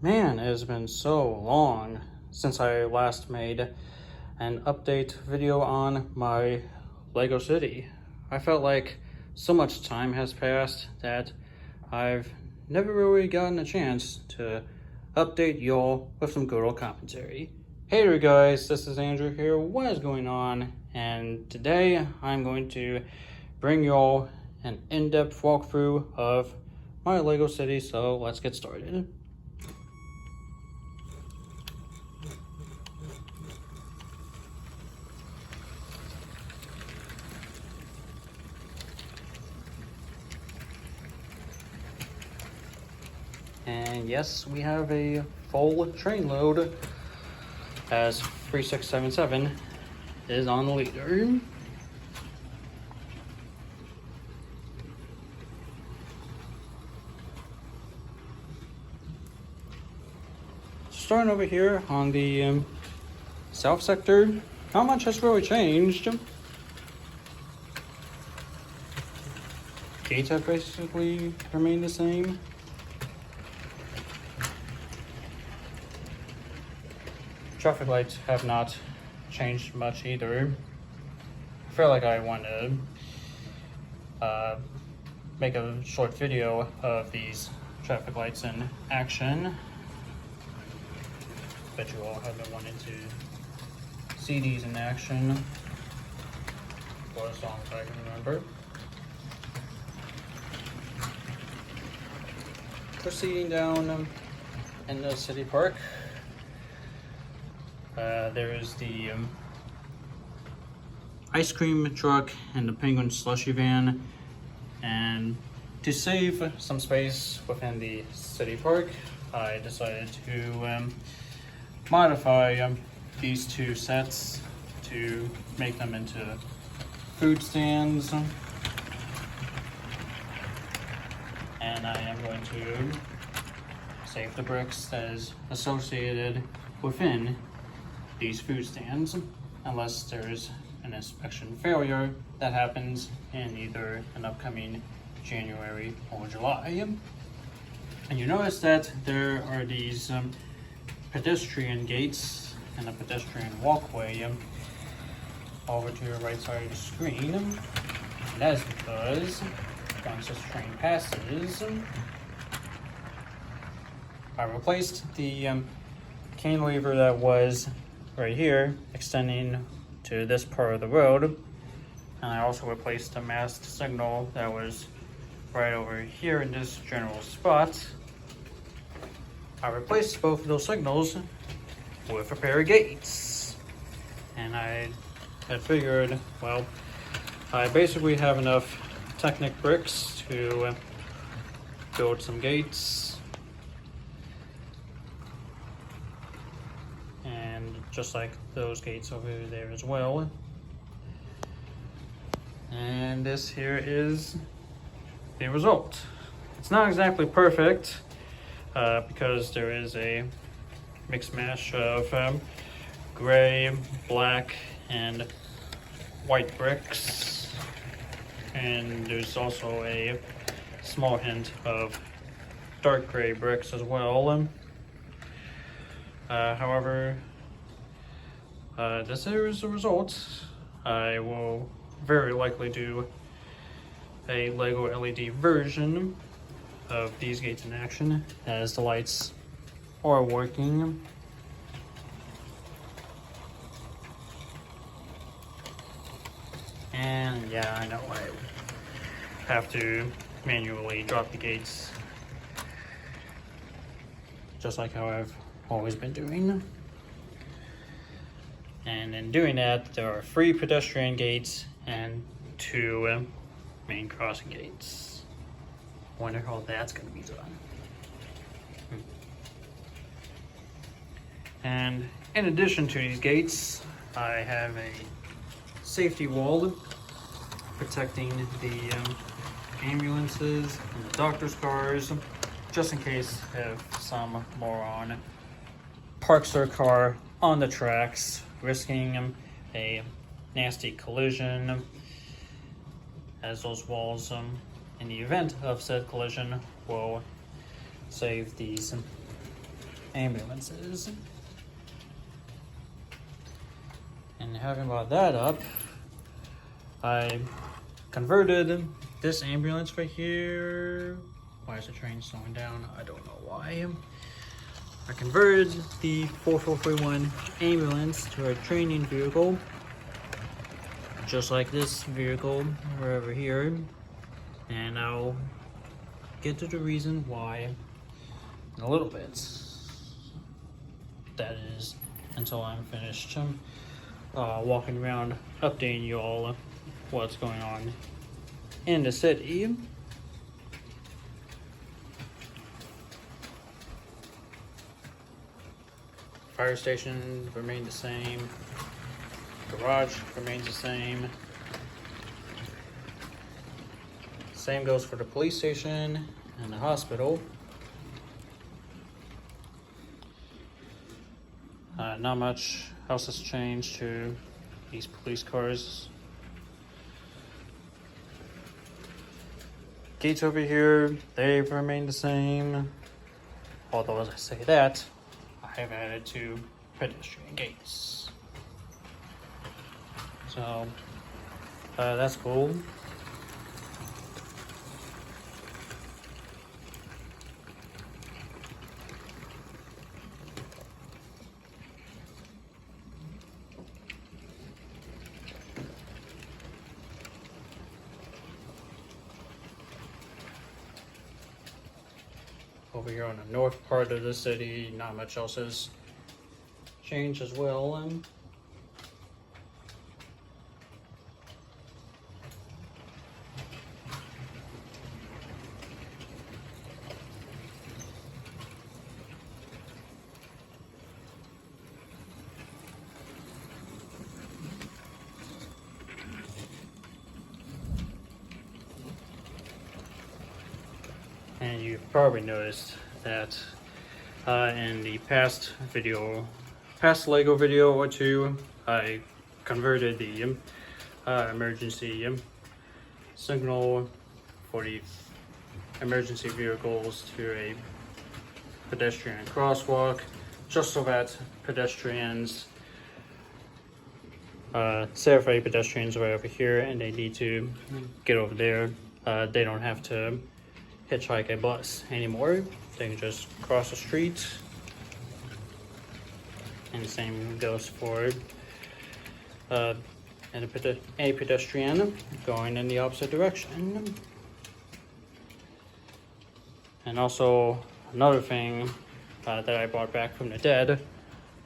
Man, it has been so long since I last made an update video on my Lego City. I felt like so much time has passed that I've never really gotten a chance to update y'all with some good old commentary. Hey there guys, this is Andrew here. What is going on? And today I'm going to bring y'all an in-depth walkthrough of my Lego City, so let's get started. And yes, we have a full train load as 3677 is on the leader. Starting over here on the south sector, not much has really changed. Gates have basically remained the same. Traffic lights have not changed much either. I feel like I want to make a short video of these traffic lights in action. Bet you all have been wanting to see these in action for as long as I can remember. Proceeding down in the city park. There is the ice cream truck and the penguin slushy van, and to save some space within the city park, I decided to modify these two sets to make them into food stands, and I am going to save the bricks that is associated within these food stands, unless there's an inspection failure that happens in either an upcoming January or July. And you notice that there are these pedestrian gates and a pedestrian walkway over to your right side of the screen. And that is because once this train passes, I replaced the cantilever that was right here, extending to this part of the road, and I also replaced the mast signal that was right over here in this general spot. I replaced both of those signals with a pair of gates, and I had figured, well, I basically have enough Technic bricks to build some gates. Just like those gates over there as well. And this here is the result. It's not exactly perfect because there is a mixed mash of gray, black, and white bricks. And there's also a small hint of dark gray bricks as well. However, this is the result. I will very likely do a Lego LED version of these gates in action as the lights are working. And yeah, I know I have to manually drop the gates, just like how I've always been doing. And in doing that, there are 3 pedestrian gates and 2 main crossing gates. Wonder how that's going to be done. And in addition to these gates, I have a safety wall protecting the ambulances and the doctor's cars, just in case if some moron parks their car on the tracks, risking a nasty collision, as those walls, in the event of said collision, will save these ambulances. And having brought that up, I converted this ambulance right here. Why is the train slowing down? I don't know why. I converted the 4431 ambulance to a training vehicle, just like this vehicle right over here. And I'll get to the reason why in a little bit. That is until I'm finished walking around, updating you all what's going on in the city. Fire station remained the same. Garage remains the same. Same goes for the police station and the hospital. Not much else has changed to these police cars. Gates over here, they've remained the same. Although as I say that, I have added 2 pedestrian gates. So, that's cool. Over here on the north part of the city, not much else has changed as well. And you've probably noticed that in the past Lego video or two, I converted the emergency signal for the emergency vehicles to a pedestrian crosswalk, just so that pedestrians, say if a pedestrian's right over here and they need to get over there, they don't have to hitchhike a bus anymore. They can just cross the street. And the same goes for a pedestrian going in the opposite direction. And also another thing that I brought back from the dead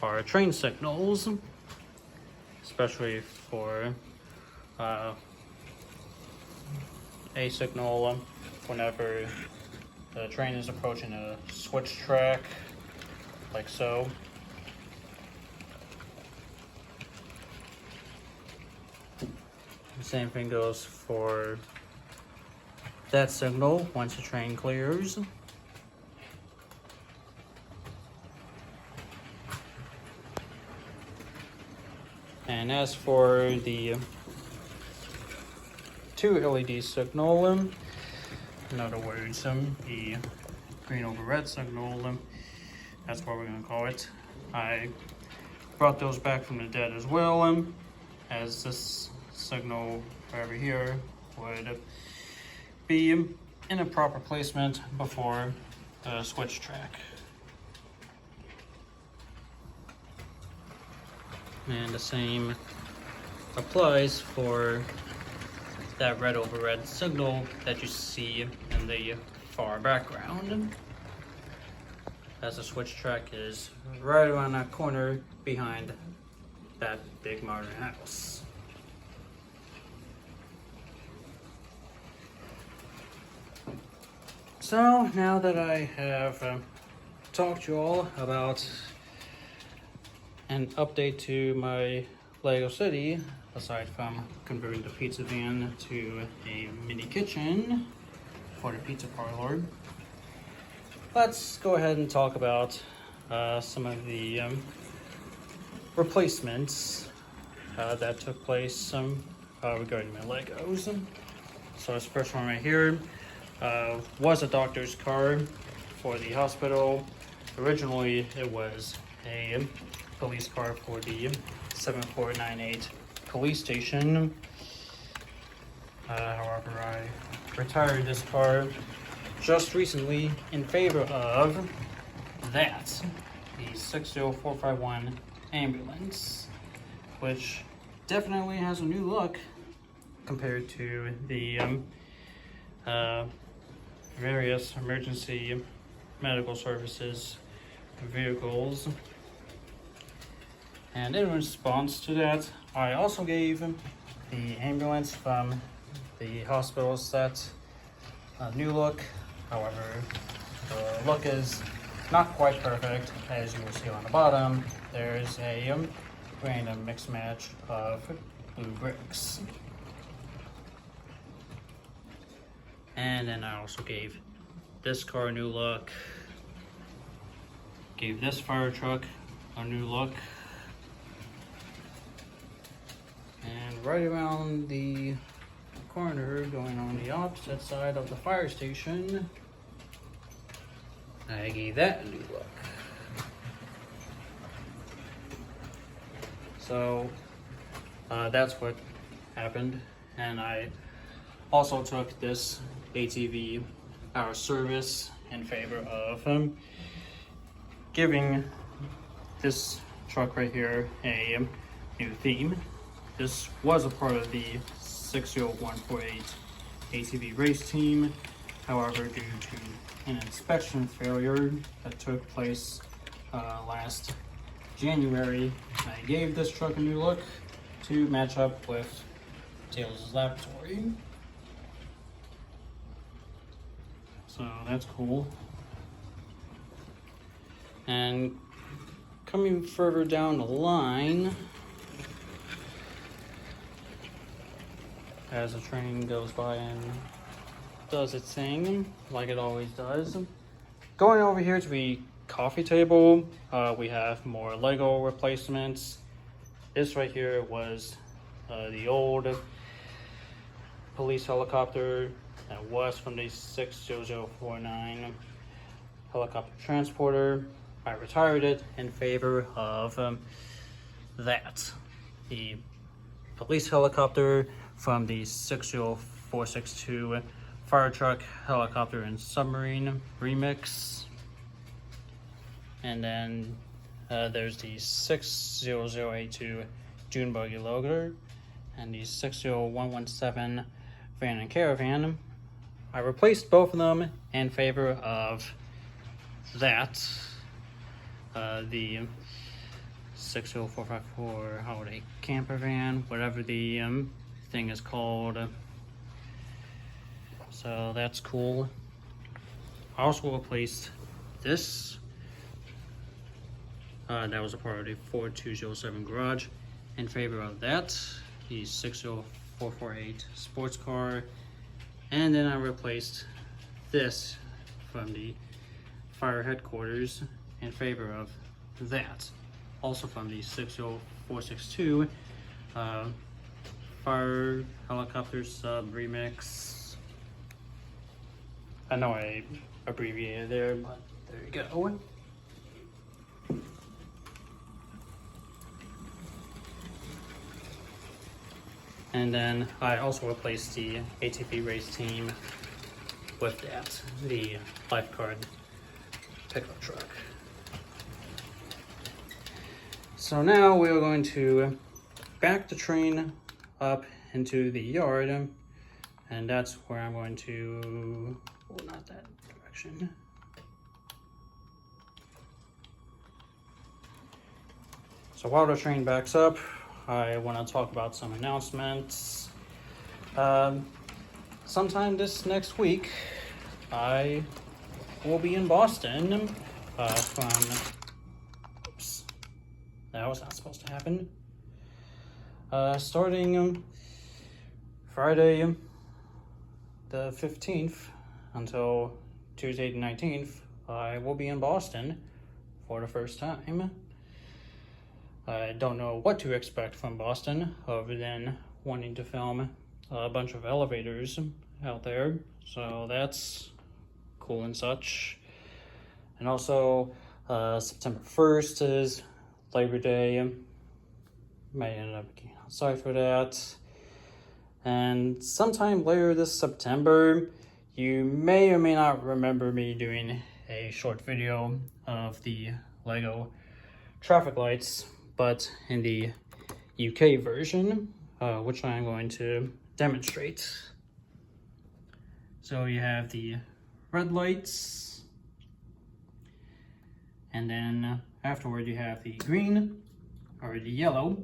are train signals, especially for a signal whenever the train is approaching a switch track, like so. The same thing goes for that signal once the train clears. And as for the 2 LED signal, in other words, the green over red signal, that's what we're going to call it. I brought those back from the dead as well, as this signal over here would be in a proper placement before the switch track. And the same applies for that red over red signal that you see in the far background, as the switch track is right around that corner behind that big modern house. So now that I have talked to you all about an update to my Lego City, aside from converting the pizza van to a mini kitchen for the pizza parlor, let's go ahead and talk about some of the replacements that took place regarding my Legos. So this first one right here was a doctor's car for the hospital. Originally, it was a police car for the 7498 police station. However, I retired this car just recently in favor of that, the 60451 ambulance, which definitely has a new look compared to the various emergency medical services vehicles. And in response to that, I also gave the ambulance from the hospital set a new look. However, the look is not quite perfect. As you will see on the bottom, there's a random mix match of blue bricks. And then I also gave this car a new look, gave this fire truck a new look, and right around the corner, going on the opposite side of the fire station, I gave that a new look. So that's what happened. And I also took this ATV our service in favor of giving this truck right here a new theme. This was a part of the 60148 ATV race team. However, due to an inspection failure that took place last January, I gave this truck a new look to match up with Tales' Laboratory. So that's cool. And coming further down the line, as the train goes by and does its thing, like it always does. Going over here to the coffee table, we have more Lego replacements. This right here was the old police helicopter that was from the 60049 helicopter transporter. I retired it in favor of that, the police helicopter from the 60462 fire truck, helicopter, and submarine remix. And then there's the 60082 Dune Buggy Loader and the 60117 van and caravan. I replaced both of them in favor of that, the 60454 holiday camper van, whatever the thing is called. So that's cool. I also replaced this. That was a part of the Ford 207 garage in favor of that, the 60448 sports car. And then I replaced this from the fire headquarters in favor of that, also from the 60462 fire helicopter sub remix. I know I abbreviated there, but there you go. And then I also replaced the ATV race team with that, the lifeguard pickup truck. So now we are going to back the train up into the yard, and that's where I'm going to, well, not that direction. So while the train backs up, I want to talk about some announcements. Sometime this next week, I will be in Boston from, oops, that was not supposed to happen. Starting Friday the 15th until Tuesday the 19th, I will be in Boston for the first time. I don't know what to expect from Boston other than wanting to film a bunch of elevators out there, so that's cool and such. And also September 1st is Labor Day. Might end up getting outside for that. And sometime later this September, you may or may not remember me doing a short video of the Lego traffic lights, but in the UK version, which I'm going to demonstrate. So you have the red lights, and then afterward you have the green or the yellow.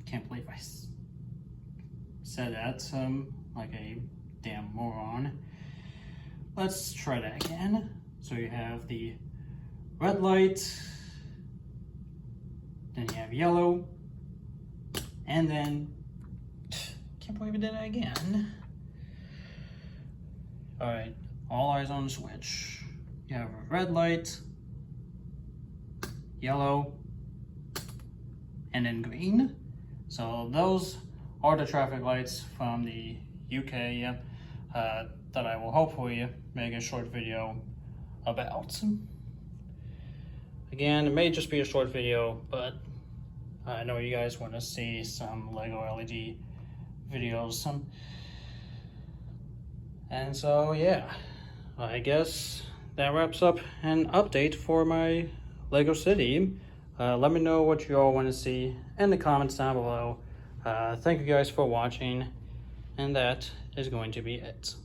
Can't believe I said that like a damn moron. Let's try that again. So you have the red light, then you have yellow, and then can't believe I did that again. All right, all eyes on the switch. You have a red light, yellow, and then green. So those are the traffic lights from the UK that I will hopefully make a short video about. Again, it may just be a short video, but I know you guys want to see some Lego LED videos. And so yeah, I guess that wraps up an update for my Lego City. Let me know what you all want to see in the comments down below. Thank you guys for watching, and that is going to be it.